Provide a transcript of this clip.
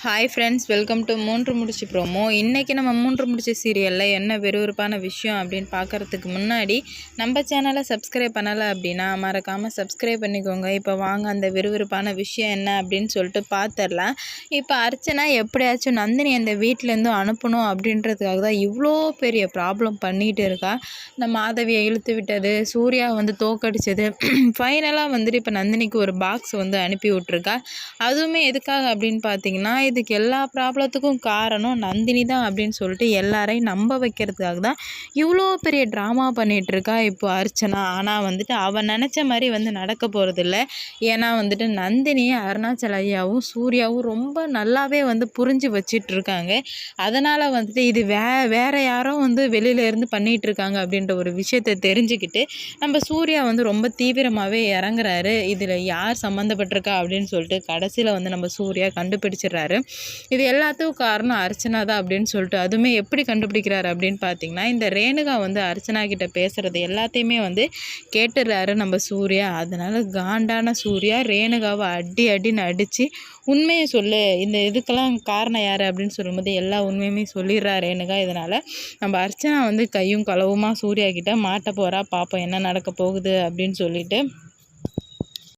Hi friends, welcome to மூன்று முடிச்சு promo. இன்றைக்கி நம்ம மூன்று முடிச்சு சீரியலில் என்ன விறுவிறுப்பான விஷயம் அப்படின்னு பார்க்குறதுக்கு முன்னாடி நம்ம சேனலை சப்ஸ்கிரைப் பண்ணலை அப்படின்னா மறக்காமல் சப்ஸ்கிரைப் பண்ணிக்கோங்க. இப்போ வாங்க அந்த விறுவிறுப்பான விஷயம் என்ன அப்படின்னு சொல்லிட்டு பார்த்துடலாம். இப்போ அர்ச்சனா எப்படியாச்சும் நந்தினி அந்த வீட்டிலேருந்து அனுப்பணும் அப்படின்றதுக்காக தான் இவ்வளோ பெரிய ப்ராப்ளம் பண்ணிகிட்டு இருக்கா. இந்த மாதவியை இழுத்து விட்டது, சூர்யா தோக்கடிச்சது, ஃபைனலாக இப்போ நந்தினிக்கு ஒரு பாக்ஸ் அனுப்பி விட்ருக்கா. அதுவுமே எதுக்காக அப்படின்னு பார்த்தீங்கன்னா, இதுக்கு எல்லா ப்ராப்ளத்துக்கும் காரணம் நந்தினி தான் அப்படின்னு சொல்லிட்டு எல்லாரையும் நம்ப வைக்கிறதுக்காக தான் இவ்வளோ பெரிய ட்ராமா பண்ணிகிட்ருக்கா இப்போ அர்ச்சனா. ஆனால் அவன் நினச்ச மாதிரி நடக்க போகிறதில்ல. ஏன்னா நந்தினியை அருணாச்சல ஐயாவும் சூர்யாவும் ரொம்ப நல்லாவே புரிஞ்சு வச்சிட்ருக்காங்க. அதனால் இது வேறு யாரோ வெளியிலேருந்து பண்ணிகிட்ருக்காங்க அப்படின்ற ஒரு விஷயத்தை தெரிஞ்சுக்கிட்டு நம்ம சூர்யா ரொம்ப தீவிரமாகவே இறங்குறாரு. இதில் யார் சம்மந்தப்பட்டிருக்கா அப்படின்னு சொல்லிட்டு கடைசியில் நம்ம சூர்யா கண்டுபிடிச்சிடுறாரு. இது எல்லாத்துக்கும் காரணம் அர்ச்சனா தான் அப்படின்னு சொல்லிட்டு, அதுவுமே எப்படி கண்டுபிடிக்கிறாரு அப்படின்னு பார்த்தீங்கன்னா, இந்த ரேணுகா அர்ச்சனா கிட்ட பேசுகிறது எல்லாத்தையுமே கேட்டுடுறாரு நம்ம சூர்யா. அதனால் காண்டான சூர்யா ரேணுகாவை அடின்னு அடித்து உண்மையை சொல்லு, இந்த இதுக்கெல்லாம் காரணம் யார் அப்படின்னு சொல்லும்போது எல்லா உண்மையுமே சொல்லிடுறா ரேணுகா. இதனால் நம்ம அர்ச்சனா கையும் களவுமா சூர்யா கிட்ட மாட்ட போகிறா. பார்ப்போம் என்ன நடக்க போகுது அப்படின்னு சொல்லிட்டு